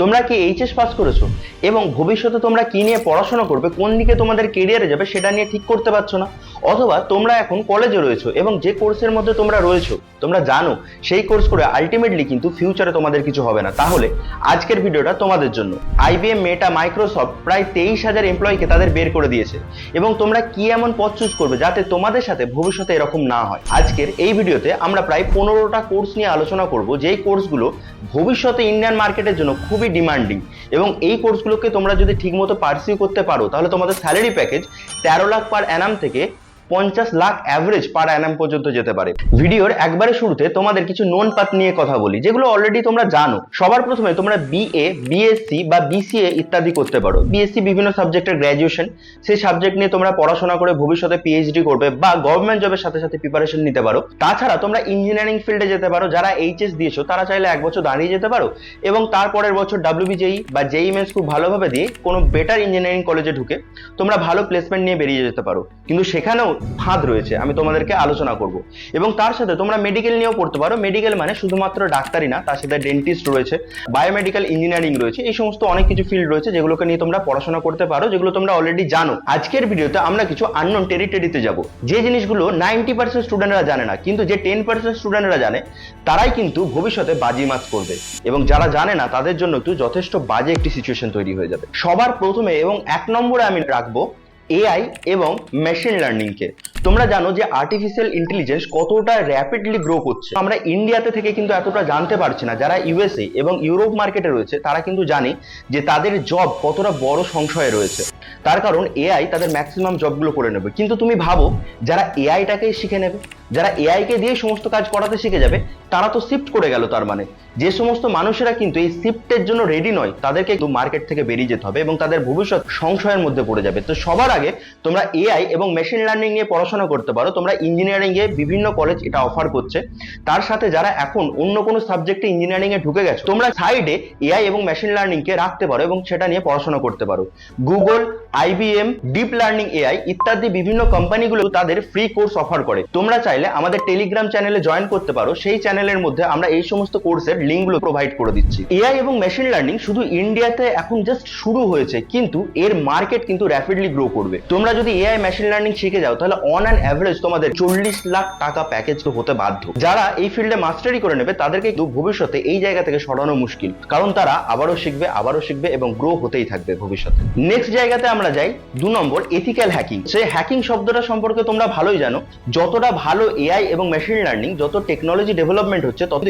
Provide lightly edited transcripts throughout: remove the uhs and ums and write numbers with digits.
তোমরা কি HS pass করেছো এবং ভবিষ্যতে তোমরা কি নিয়ে পড়াশোনা করবে, কোন দিকে তোমাদের কেরিয়ারে যাবে সেটা নিয়ে ঠিক করতে পারছো না? অথবা তোমরা এখন কলেজে রয়েছো এবং যে কোর্সের মধ্যে তোমরা রয়েছো তোমরা জানো সেই কোর্স করে আলটিমেটলি কিন্তু ফিউচারে তোমাদের কিছু হবে না, তাহলে আজকের ভিডিওটা তোমাদের জন্য। আইবিএম, মেটা, মাইক্রোসফট প্রায় 23,000 এমপ্লয়িকে তাদের বের করে দিয়েছে এবং তোমরা কি এমন পথ চুজ করবে যাতে তোমাদের সাথে ভবিষ্যতে এরকম না হয়। আজকের এই ভিডিওতে আমরা প্রায় 15টা কোর্স নিয়ে আলোচনা করব, যেই কোর্সগুলো ভবিষ্যতে ইন্ডিয়ান মার্কেটের জন্য খুবই ডিমান্ডিং এবং এই কোর্সগুলোকে তোমরা যদি ঠিকমতো পারসিউ করতে পারো তাহলে তোমাদের স্যালারি প্যাকেজ 13 লাখ পার অ্যানাম থেকে 50 লাখ অ্যাভারেজ পার অ্যানাম পর্যন্ত যেতে পারে। ভিডিওর একবারে শুরুতে তোমাদের কিছু নোন পাথ নিয়ে কথা বলি, যেগুলো অলরেডি তোমরা জানো। সবার প্রথমে তোমরা বিএ, বিএসসি বা বিসিএ ইত্যাদি করতে পারো। বিএসসি বিভিন্ন সাবজেক্টের গ্র্যাজুয়েশন, সেই সাবজেক্ট নিয়ে তোমরা পড়াশোনা করে ভবিষ্যতে পিএইচডি করবে বা গভর্নমেন্ট জবের সাথে সাথে প্রিপারেশন নিতে পারো। তাছাড়া তোমরা ইঞ্জিনিয়ারিং ফিল্ডে যেতে পারো। যারা এইচএস দিয়েছো তারা চাইলে 1 বছর দাঁড়িয়ে যেতে পারো এবং তারপরের বছর ডাব্লিউবিজেই বা জেই মেন্স খুব ভালোভাবে দিয়ে কোনো বেটার ইঞ্জিনিয়ারিং কলেজে ঢুকে তোমরা ভালো প্লেসমেন্ট নিয়ে বেরিয়ে যেতে পারো। কিন্তু সেখানেও ফাঁদ রয়েছে, আমি তোমাদেরকে আলোচনা করব। এবং তার সাথে তোমরা মেডিকেল নিয়েও পড়তে পারো। মেডিকেল মানে শুধুমাত্র ডাক্তারি না, তার সাথে ডেন্টিস্ট রয়েছে, বায়োমেডিক্যাল ইঞ্জিনিয়ারিং রয়েছে, এই সমস্ত অনেক কিছু ফিল্ড রয়েছে যেগুলোকে নিয়ে তোমরা পড়াশোনা করতে পারো, যেগুলো তোমরা অলরেডি জানো। আজকের ভিডিওতে আমরা কিছু আননোন টেরিটরিতে যাব, যে জিনিসগুলো 90% স্টুডেন্টরা জানে না, কিন্তু যে 10% স্টুডেন্টরা জানে তারাই কিন্তু ভবিষ্যতে বাজিমাত করবে এবং যারা জানে না তাদের জন্য একটু যথেষ্ট বাজে একটি সিচুয়েশন তৈরি হয়ে যাবে। সবার প্রথমে এবং 1 নম্বরে আমি রাখবো এআই এবং মেশিন লার্নিং কে। তোমরা জানো যে আর্টিফিশিয়াল ইন্টেলিজেন্স কতটা র্যাপিডলি গ্রো করছে। আমরা ইন্ডিয়াতে থেকে কিন্তু এতটা জানতে পারছি না। যারা ইউএসএ এবং ইউরোপ মার্কেটে রয়েছে তারা কিন্তু জানে যে তাদের জব কতটা বড় সংশয়ে রয়েছে, তার কারণ এআই তাদের ম্যাক্সিমাম জবগুলো করে নেবে। কিন্তু তুমি ভাবো, যারা এআইটাকে শিখে নেবে, যারা এআই কে দিয়ে সমস্ত কাজ করাতে শিখে যাবে, তারা তো শিফট করে গেল। তার মানে যে সমস্ত মানুষেরা কিন্তু এই শিফটের জন্য রেডি নয় তাদেরকে কিন্তু মার্কেট থেকে বেরিয়ে যেতে হবে এবং তাদের ভবিষ্যৎ সংশয়ের মধ্যে পড়ে যাবে। তো সবার আগে তোমরা এআই এবং মেশিন লার্নিং নিয়ে পড়াশোনা করতে পারো। তোমরা ইঞ্জিনিয়ারিং এ বিভিন্ন কলেজ এটা অফার করছে। তার সাথে যারা এখন অন্য কোনো সাবজেক্টে ইঞ্জিনিয়ারিং এ ঢুকে গেছে, তোমরা সাইডে এআই এবং মেশিন লার্নিং কে রাখতে পারো এবং সেটা নিয়ে পড়াশোনা করতে পারো। Google, IBM, deep learning AI ইত্যাদি বিভিন্ন কোম্পানিগুলো তাদের ফ্রি কোর্স অফার করে। তোমরা চাইলে আমাদের টেলিগ্রাম চ্যানেলে জয়েন করতে পারো। সেই চ্যানেলের মধ্যে আমরা এই সমস্ত কোর্সের লিঙ্কগুলো প্রোভাইড করে দিচ্ছি। এআই এবং মেশিন লার্নিং শুধু ইন্ডিয়াতে এখন জাস্ট শুরু হয়েছে, কিন্তু এর মার্কেট কিন্তু র্যাপিডলি গ্রো করবে। তোমরা যদি এআই মেশিন লার্নিং শিখে যাও তাহলে অন অ্যান অ্যাভারেজ তোমাদের 40 লাখ টাকা প্যাকেজ তো হতে বাধ্য। যারা এই ফিল্ডে মাস্টারি করে নেবে তাদেরকে কিন্তু ভবিষ্যতে এই জায়গা থেকে সরানো মুশকিল, কারণ তারা আবারও শিখবে এবং গ্রো হতেই থাকবে ভবিষ্যতে। নেক্সট জায়গাতে আমরা যাই 2 নম্বর, এথিক্যাল হ্যাকিং। সেই হ্যাকিং শব্দটা সম্পর্কে তোমরা ভালোই জানো। যতটা ভালো এআই এবং মেশিন লার্নিং, যত টেকনোলজি ডেভেলপমেন্ট হচ্ছে, তত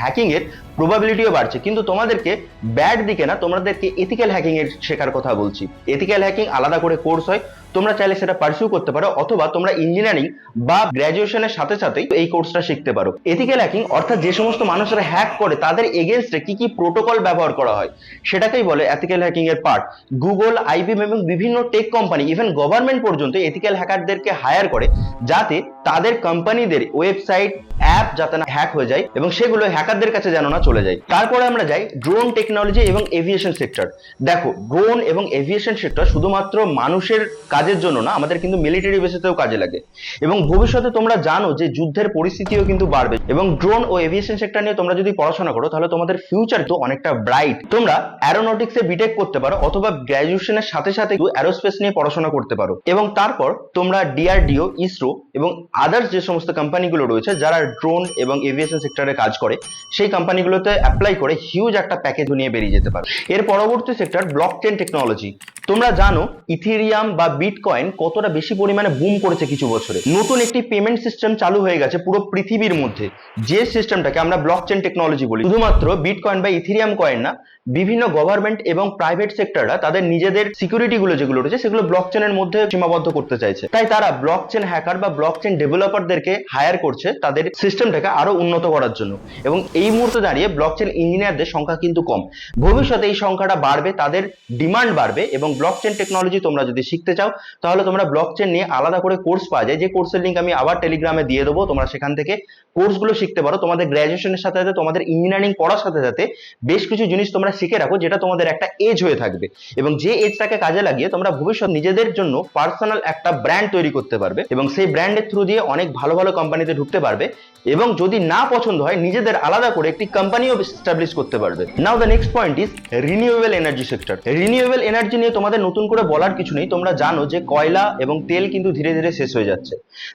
হ্যাকিং এর প্রবাবিলিটিও বাড়ছে। কিন্তু তোমাদেরকে ব্যাড দিকে না, তোমাদেরকে এথিক্যাল হ্যাকিং এর শেখার কথা বলছি। এথিক্যাল হ্যাকিং আলাদা করে কোর্স হয়, তোমরা চাইলে সেটা পারসিউ করতে পারো, অথবা তোমরা ইঞ্জিনিয়ারিং বা গ্র্যাজুয়েশনের সাথে সাথেই এই কোর্সটা শিখতে পারো। এথিক্যাল হ্যাকিং অর্থাৎ যে সমস্ত মানুষরা হ্যাক করে তাদের এগেইনস্টে কি কি প্রোটোকল ব্যবহার করা হয় সেটাকেই বলে এথিক্যাল হ্যাকিং এর পার্ট। গুগল, আইবিএম এবং বিভিন্ন টেক কোম্পানি, ইভেন গভর্নমেন্ট পর্যন্ত এথিক্যাল হ্যাকারদেরকে হায়ার করে যাতে তাদের কোম্পানিদের ওয়েবসাইট, অ্যাপ যাতে না হ্যাক হয়ে যায় এবং সেগুলো হ্যাকারদের কাছে যেন না চলে যায়। তারপরে আমরা যাই ড্রোন টেকনোলজি এবং এভিয়েশন সেক্টর। দেখো, ড্রোন এবং এভিয়েশন সেক্টর শুধুমাত্র মানুষের কাজের জন্য না, আমাদের কিন্তু মিলিটারি বেসিসেও কাজে লাগে এবং ভবিষ্যতে তোমরা জানো যে যুদ্ধের পরিস্থিতিও কিন্তু বাড়বে এবং ড্রোন ও এভিয়েশন সেক্টর নিয়ে তোমরা যদি পড়াশোনা করো তাহলে তোমাদের ফিউচার তো অনেকটা ব্রাইট। তোমরা অ্যারোনটিক্সে বিটেক করতে পারো অথবা গ্র্যাজুয়েশনের সাথে সাথে অ্যারোস্পেস নিয়ে পড়াশোনা করতে পারো এবং তারপর তোমরা ডিআরডিও, ইসরো এবং আদার্স যে সমস্ত কোম্পানিগুলো রয়েছে যারা ড্রোন এবং এভিয়েশন সেক্টরে কাজ করে সেই কোম্পানিগুলোতে অ্যাপ্লাই করে হিউজ একটা প্যাকেজ নিয়ে বেরিয়ে যেতে পারো। এর পরবর্তী সেক্টর ব্লকচেন টেকনোলজি। তোমরা জানো ইথেরিয়াম বা বিটকয়েন কতটা বেশি পরিমাণে বুম করেছে কিছু বছরে। নতুন একটি পেমেন্ট সিস্টেম চালু হয়ে গেছে পুরো পৃথিবীর মধ্যে, যে সিস্টেমটাকে আমরা ব্লকচেন টেকনোলজি বলি। শুধুমাত্র বিটকয়েন বা ইথেরিয়াম কয়েন না, বিভিন্ন গভর্নমেন্ট এবং প্রাইভেট সেক্টররা তাদের নিজেদের সিকিউরিটি গুলো যেগুলো রয়েছে সেগুলো ব্লকচেনের মধ্যে সীমাবদ্ধ করতে চাইছে। তাই তারা ব্লকচেন হ্যাকার বা ব্লকচেন ডেভেলপারদেরকে হায়ার করছে তাদের সিস্টেমটাকে আরো উন্নত করার জন্য এবং এই মুহূর্তে দাঁড়িয়ে ব্লকচেন ইঞ্জিনিয়ারদের সংখ্যা কিন্তু কম। ভবিষ্যতে এই সংখ্যাটা বাড়বে, তাদের ডিমান্ড বাড়বে এবং ব্লকচেন টেকনোলজি তোমরা যদি শিখতে চাও তাহলে তোমরা ব্লকচেন নিয়ে আলাদা করে কোর্স পাওয়া যায়, যে কোর্সের লিঙ্ক আমি আবার টেলিগ্রামে দিয়ে দেবো। তোমরা সেখান থেকে কোর্সগুলো শিখতে পারো। তোমাদের গ্র্যাজুয়েশনের সাথে সাথে তোমাদের ইঞ্জিনিয়ারিং পড়ার সাথে সাথে বেশ কিছু জিনিস তোমরা শিখে রাখো, যেটা তোমাদের একটা এজ হয়ে থাকবে এবং যে এজটাকে কাজে লাগিয়ে তোমরা ভবিষ্যৎ নিজেদের জন্য পার্সোনাল একটা ব্র্যান্ড তৈরি করতে পারবে এবং সেই ব্র্যান্ডের থ্রু দিয়ে দিয়ে অনেক ভালো ভালো কোম্পানিতে ঢুকতে পারবে এবং যদি না পছন্দ হয় নিজেদের আলাদা করে একটি কোম্পানিও এস্টাবলিশ করতে পারবে। Now the next point is renewable energy sector. Renewable energy নিয়ে তোমাদের নতুন করে বলার কিছু নেই, তোমরা জানো যে কয়লা এবং তেল কিন্তু ধীরে ধীরে শেষ হয়ে যাচ্ছে।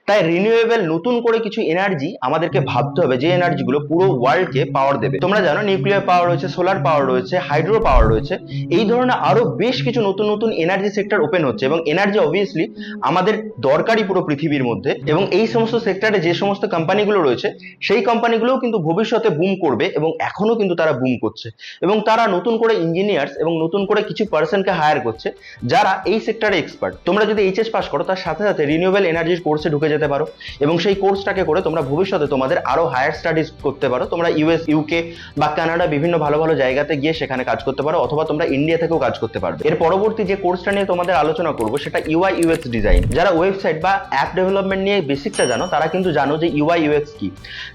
তাই রিনিউয়েবল নতুন করে কিছু এনার্জি আমাদেরকে ভাবতে হবে, যে এনার্জিগুলো পুরো ওয়ার্ল্ডকে পাওয়ার দেবে। তোমরা জানো নিউক্লিয়ার পাওয়ার রয়েছে, সোলার পাওয়ার রয়েছে, হাইড্রো পাওয়ার রয়েছে, এই ধরনের আরো বেশ কিছু নতুন নতুন এনার্জি সেক্টর ওপেন হচ্ছে এবং এনার্জি অবভিয়াসলি আমাদের দরকারি পুরো পৃথিবীর মধ্যে। এবং এই সমস্ত সেক্টরে যে সমস্ত কোম্পানিগুলো রয়েছে সেই কোম্পানিগুলোও কিন্তু ভবিষ্যতে বুম করবে এবং এখনো কিন্তু তারা বুম করছে এবং তারা নতুন করে ইঞ্জিনিয়ার্স এবং নতুন করে কিছু পার্সনকে হায়ার করছে যারা এই সেক্টরে এক্সপার্ট। তোমরা যদি এইচএস পাস করো তার সাথে সাথে রিনিউয়েবল এনার্জির কোর্সে ঢুকে যেতে পারো এবং সেই কোর্সটাকে করে তোমরা ভবিষ্যতে তোমাদের আরো হায়ার স্টাডিজ করতে পারো। তোমরা ইউএস, ইউকে বা কানাডা বিভিন্ন ভালো ভালো জায়গাতে গিয়ে সেখানে কাজ করতে পারো, অথবা তোমরা ইন্ডিয়া থেকেও কাজ করতে পারবে। এর পরবর্তী যে কোর্সটা নিয়ে তোমাদের আলোচনা করবো সেটা ইউআই ইউএক্স ডিজাইন। যারা ওয়েবসাইট বা অ্যাপ ডেভেলপমেন্ট নিয়ে বেসিকটা জানো তারা কিন্তু জানো যে ইউআই ইউএক্স কি।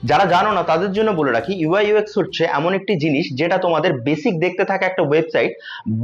যারা জানো না তাদের জন্য বলে রাখি, ইউআই ইউএক্স হচ্ছে এমন একটি জিনিস যেটা তোমাদের বেসিক দেখতে থাকে একটা ওয়েবসাইট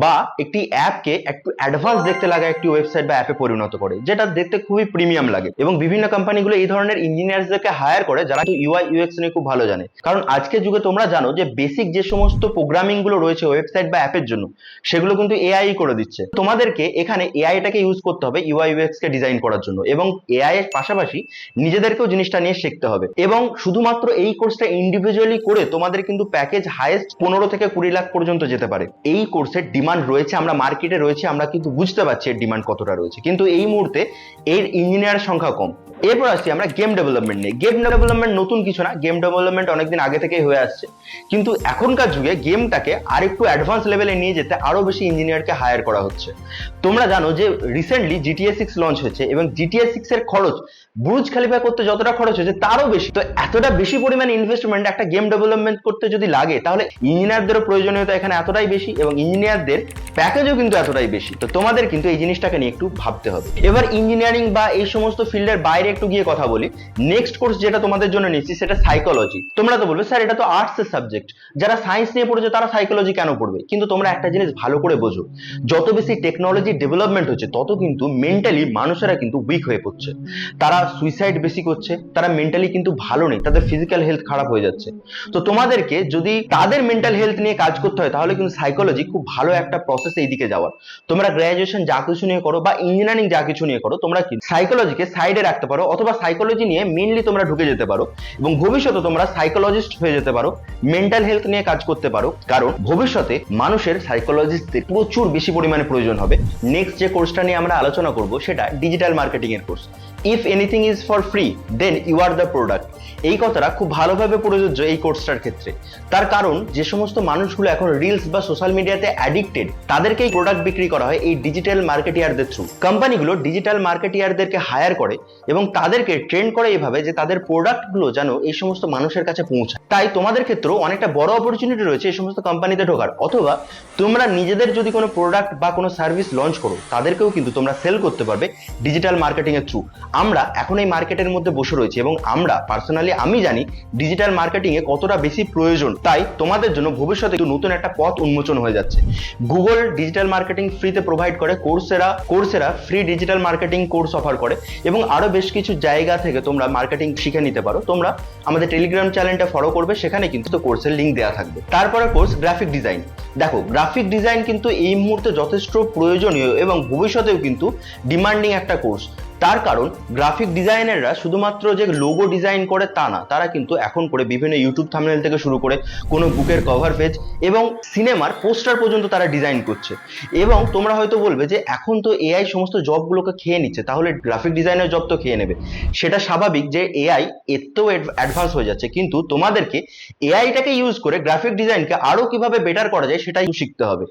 বা একটি অ্যাপকে একটু অ্যাডভান্স দেখতে লাগা একটি ওয়েবসাইট বা অ্যাপে পরিণত করে, যেটা দেখতে খুবই প্রিমিয়াম লাগে। এবং বিভিন্ন কোম্পানিগুলো এই ধরনের ইঞ্জিনিয়ারদেরকে হায়ার করে যারা ইউআই ইউএক্স নিয়ে খুব ভালো জানে। কারণ আজকের যুগে তোমরা জানো যে বেসিক যে সমস্ত প্রোগ্রামিং গুলো রয়েছে ওয়েবসাইট বা অ্যাপের জন্য সেগুলো কিন্তু এআই করে দিচ্ছে। তোমাদেরকে এখানে এআইটাকে ইউজ করতে হবে ইউআই ইউএক্স কে ডিজাইন করার জন্য এবং এআই এর পাশাপাশি নিজেদেরকেও জিনিসটা নিয়ে শিখতে হবে। এবং শুধুমাত্র এই কোর্সটা ইন্ডিভিজুয়ালি করে তোমাদের কিন্তু প্যাকেজ হাইয়েস্ট 15 থেকে 20 লাখ পর্যন্ত যেতে পারে। এই কোর্সের ডিমান্ড রয়েছে, আমরা মার্কেটে রয়েছে, আমরা কিন্তু বুঝতে পারছি এর ডিমান্ড কতটা রয়েছে, কিন্তু এই মুহূর্তে এর ইঞ্জিনিয়ার সংখ্যা কম। এরপর আসছি আমরা গেম ডেভেলপমেন্ট নিয়ে। গেম ডেভেলপমেন্ট নতুন কিছু না, গেম ডেভেলপমেন্ট অনেকদিন আগে থেকেই হয়ে আসছে, কিন্তু এখনকার যুগে গেমটাকে আরেকটু অ্যাডভান্স লেভেলে নিয়ে যেতে আরো বেশি ইঞ্জিনিয়ারকে হায়ার করা হচ্ছে। তোমরা জানো যে রিসেন্টলি জিটিএ 6 লঞ্চ হয়েছে এবং জিটিএ 6 এর খরচ বুর্জ খলিফা করতে যতটা খরচ হয়েছে তারও বেশি। তো এতটা বেশি পরিমাণে ইনভেস্টমেন্ট একটা গেম ডেভেলপমেন্ট করতে যদি লাগে তাহলে ইঞ্জিনিয়ারদেরও প্রয়োজনীয়তা এখানে এতটাই বেশি এবং ইঞ্জিনিয়ারদের প্যাকেজও কিন্তু এতটাই বেশি। তো তোমাদের কিন্তু এই জিনিসটাকে নিয়ে একটু ভাবতে হবে। এবার ইঞ্জিনিয়ারিং বা এই সমস্ত ফিল্ডের বাইরে একটু গিয়ে কথা বলি। নেক্সট কোর্স যেটা তোমাদের জন্য নিচ্ছি সেটা সাইকোলজি। তোমরা তো বলবে স্যার এটা তো আর্টসের সাবজেক্ট, যারা সায়েন্স নিয়ে পড়েছে তারা সাইকোলজি কেন পড়বে? কিন্তু তোমরা একটা জিনিস ভালো করে বোঝো, যত বেশি টেকনোলজি ডেভেলপমেন্ট হচ্ছে তত কিন্তু মেন্টালি মানুষেরা কিন্তু উইক হয়ে পড়ছে, তারা সুইসাইড বেশি করছে, তারা মেন্টালি কিন্তু ভালো নেই, তাদের ফিজিক্যাল হেলথ খারাপ হয়ে যাচ্ছে। তো তোমাদেরকে যদি তাদের মেন্টাল হেলথ নিয়ে কাজ করতে হয় তাহলে কিন্তু সাইকোলজি খুব ভালো একটা প্রসেস এই দিকে যাওয়ার। তোমরা গ্র্যাজুয়েশন যা কিছু নিয়ে করো বা ইঞ্জিনিয়ারিং যা কিছু নিয়ে করো, তোমরা কি সাইকোলজিকে সাইডে রাখতে পারো অথবা সাইকোলজি নিয়ে মেইনলি তোমরা ঢুকে যেতে পারো এবং ভবিষ্যতে তোমরা সাইকোলজিস্ট হয়ে যেতে পারো, মেন্টাল হেলথ নিয়ে কাজ করতে পারো, কারণ ভবিষ্যতে মানুষের সাইকোলজিস্টদের প্রচুর বেশি পরিমাণে প্রয়োজন হবে। নেক্সট যে কোর্সটা নিয়ে আমরা আলোচনা করব সেটা ডিজিটাল মার্কেটিং এর course. If anything is for free then you are the product. এই কথাটা খুব ভালোভাবে প্রযোজ্য এই কোর্সটার ক্ষেত্রে। তার কারণ যে সমস্ত মানুষগুলো এখন রিলস বা সোশ্যাল মিডিয়াতে অ্যাডিক্টেড তাদেরকেই প্রোডাক্ট বিক্রি করা হয় এই ডিজিটাল মার্কেটিয়ারদের থ্রু। কোম্পানিগুলো ডিজিটাল মার্কেটিয়ারদেরকে হায়ার করে এবং তাদেরকে ট্রেন করে এইভাবে যে তাদের প্রোডাক্টগুলো যেন এই সমস্ত মানুষের কাছে পৌঁছায়। তাই তোমাদের ক্ষেত্রেও অনেকটা বড় অপরচুনিটি রয়েছে এই সমস্ত কোম্পানিতে ঢোকার, অথবা তোমরা নিজেদের যদি কোনো প্রোডাক্ট বা কোনো সার্ভিস লঞ্চ করো তাদেরকেও কিন্তু তোমরা সেল করতে পারবে ডিজিটাল মার্কেটিং এর থ্রু। আমরা এখন এই মার্কেটের মধ্যে বসে রয়েছি এবং আমরা পার্সোনালি আমি জানি ডিজিটাল মার্কেটিং এ কতটা বেশি প্রয়োজন। তাই তোমাদের জন্য ভবিষ্যতে নতুন একটা পথ উন্মোচন হয়ে যাচ্ছে। গুগল ডিজিটাল মার্কেটিং ফ্রিতে প্রোভাইড করে, Coursera free digital marketing course offer করে এবং আরো বেশ কিছু জায়গা থেকে তোমরা মার্কেটিং শিখে নিতে পারো। তোমরা আমাদের টেলিগ্রাম চ্যানেলটা ফলো করবে, সেখানে কিন্তু কোর্সের লিঙ্ক দেওয়া থাকবে। তারপরে কোর্স গ্রাফিক ডিজাইন। দেখো গ্রাফিক ডিজাইন কিন্তু এই মুহূর্তে যথেষ্ট প্রয়োজনীয় এবং ভবিষ্যতেও কিন্তু ডিমান্ডিং একটা কোর্স। তার কারণ গ্রাফিক ডিজাইনাররা শুধুমাত্র যে লোগো ডিজাইন করে তা না, তারা কিন্তু এখন করে বিভিন্ন ইউটিউব থাম্বনেল থেকে শুরু করে কোনো বুকের কভার পেজ এবং সিনেমার পোস্টার পর্যন্ত তারা ডিজাইন করছে। এবং তোমরা হয়তো বলবে যে এখন তো এআই সমস্ত জবগুলোকে খেয়ে নিচ্ছে, তাহলে গ্রাফিক ডিজাইনের জব তো খেয়ে নেবে। সেটা স্বাভাবিক যে এআই এতও অ্যাডভান্স হয়ে যাচ্ছে, কিন্তু তোমাদেরকে এআইটাকে ইউজ করে গ্রাফিক ডিজাইনকে আরো কিভাবে বেটার করা যায় সেটাই শিখতে হবে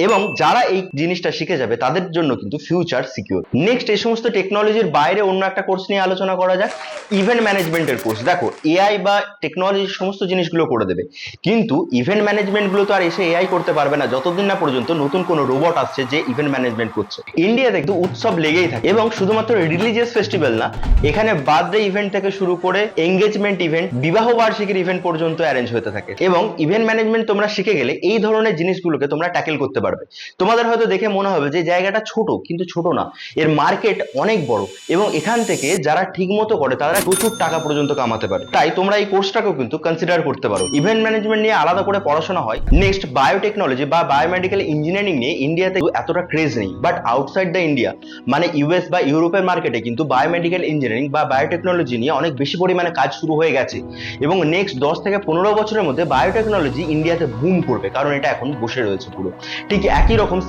এবং যারা এই জিনিসটা শিখে যাবে তাদের জন্য কিন্তু ফিউচার সিকিউর। নেক্সট এই সমস্ত টেকনোলজির বাইরে অন্য একটা কোর্স নিয়ে আলোচনা করা যাক, ইভেন্ট ম্যানেজমেন্টের কোর্স। দেখো এআই বা টেকনোলজি সমস্ত জিনিসগুলো করে দেবে, কিন্তু ইভেন্ট ম্যানেজমেন্ট গুলো তো আর এসে এআই করতে পারবে না যতদিন না পর্যন্ত নতুন কোনো রোবট আসছে যে ইভেন্ট ম্যানেজমেন্ট করছে। ইন্ডিয়াতে কিন্তু উৎসব লেগেই থাকে এবং শুধুমাত্র রিলিজিয়াস ফেস্টিভ্যাল না, এখানে বার্থডে ইভেন্ট থেকে শুরু করে এঙ্গেজমেন্ট ইভেন্ট, বিবাহ বার্ষিকীর ইভেন্ট পর্যন্ত অ্যারেঞ্জ হতে থাকে। এবং ইভেন্ট ম্যানেজমেন্ট তোমরা শিখে গেলে এই ধরনের জিনিসগুলোকে তোমরা ট্যাকেল করতে পারবে। তোমাদের হয়তো দেখে মনে হবে যে জায়গাটা ছোট, কিন্তু ছোট না, এর মার্কেট অনেক বড় করো, এবং এখান থেকে যারা ঠিক মতো করে তারা প্রচুর টাকা পর্যন্ত কামাতে পারে। তাই তোমরা এই কোর্সটাকেও কিন্তু কনসিডার করতে পারো। ইভেন্ট ম্যানেজমেন্ট নিয়ে আলাদা করে পড়াশোনা হয়। নেক্সট, বায়োটেকনোলজি বা বায়োমেডিক্যাল ইঞ্জিনিয়ারিং নিয়ে ইন্ডিয়াতে এতটা ক্রেজ নেই, বাট আউটসাইড দ্য ইন্ডিয়া মানে ইউএস বা ইউরোপের মার্কেটে কিন্তু বায়োমেডিক্যাল ইঞ্জিনিয়ারিং বা বায়োটেকনোলজি নিয়ে অনেক বেশি পরিমাণে কাজ শুরু হয়ে গেছে, এবং নেক্সট 10 থেকে 15 বছরের মধ্যে বায়োটেকনোলজি ইন্ডিয়াতে বুম করবে, কারণ এটা এখন বসে রয়েছে পুরো। ঠিক একই রকম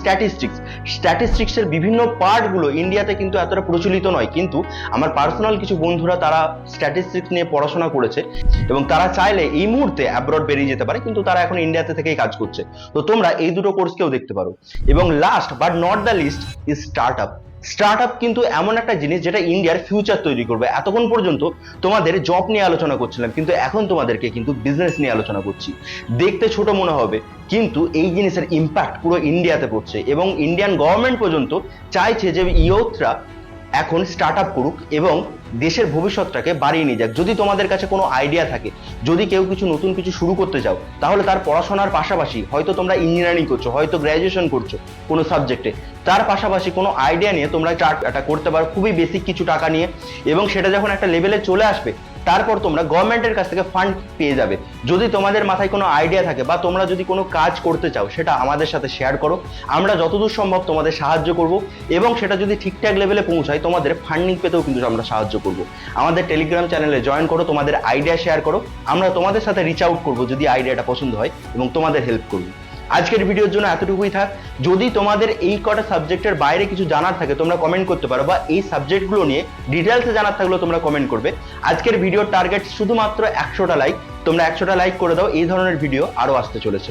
স্ট্যাটিস্টিক্সের বিভিন্ন পার্টগুলো ইন্ডিয়াতে কিন্তু এতটা প্রচলিত নয়, কিন্তু আমার পার্সোনাল কিছু বন্ধুরা তারা স্ট্যাটিস্টিক্স নিয়ে পড়াশোনা করেছে এবং তারা চাইলে এই মুহূর্তে অ্যাব্রড বেরিয়ে যেতে পারে, কিন্তু তারা এখন ইন্ডিয়াতে থেকেই কাজ করছে। তো তোমরা এই দুটো কোর্সকেও দেখতে পারো। এবং last but not the least is startup কিন্তু এমন একটা জিনিস যেটা ইন্ডিয়ার ফিউচার তৈরি করবে। এতক্ষণ পর্যন্ত তোমাদের জব নিয়ে আলোচনা করছিলাম, কিন্তু এখন তোমাদেরকে কিন্তু বিজনেস নিয়ে আলোচনা করছি। দেখতে ছোট মনে হবে, কিন্তু এই জিনিসের ইম্প্যাক্ট পুরো ইন্ডিয়াতে পড়ছে, এবং ইন্ডিয়ান গভর্নমেন্ট পর্যন্ত চাইছে যে ইয়ুথরা এখন স্টার্টআপ করুক এবং দেশের ভবিষ্যৎটাকে বাড়িয়ে নিয়ে যাক। যদি তোমাদের কাছে কোনো আইডিয়া থাকে, যদি কেউ কিছু নতুন কিছু শুরু করতে চাও, তাহলে তার পড়াশোনার পাশাপাশি হয়তো তোমরা ইঞ্জিনিয়ারিং করছো, হয়তো গ্র্যাজুয়েশন করছো কোনো সাবজেক্টে, তার পাশাপাশি কোনো আইডিয়া নিয়ে তোমরা এটা করতে পারো খুবই বেসিক কিছু টাকা নিয়ে, এবং সেটা যখন একটা লেভেলে চলে আসবে তারপর তোমরা গভর্নমেন্টের কাছ থেকে ফান্ড পেয়ে যাবে। যদি তোমাদের মাথায় কোনো আইডিয়া থাকে বা তোমরা যদি কোনো কাজ করতে চাও, সেটা আমাদের সাথে শেয়ার করো, আমরা যতদূর সম্ভব তোমাদের সাহায্য করব, এবং সেটা যদি ঠিকঠাক লেভেলে পৌঁছায় তোমাদের ফান্ডিং পেতেও কিন্তু আমরা সাহায্য করব। আমাদের টেলিগ্রাম চ্যানেলে জয়েন করো, তোমাদের আইডিয়া শেয়ার করো, আমরা তোমাদের সাথে রিচ আউট করবো যদি আইডিয়াটা পছন্দ হয়, এবং তোমাদের হেল্প করবো। আজকের ভিডিওর জন্য এতটুকুই থাক। যদি তোমাদের এই কটা সাবজেক্টের বাইরে কিছু জানার থাকে তোমরা কমেন্ট করতে পারো, বা এই সাবজেক্টগুলো নিয়ে ডিটেলসে জানার থাকলেও তোমরা কমেন্ট করবে। আজকের ভিডিওর টার্গেট শুধুমাত্র 100টা লাইক। তোমরা 100টা লাইক করে দাও, এই ধরনের ভিডিও আরো আসতে চলেছে।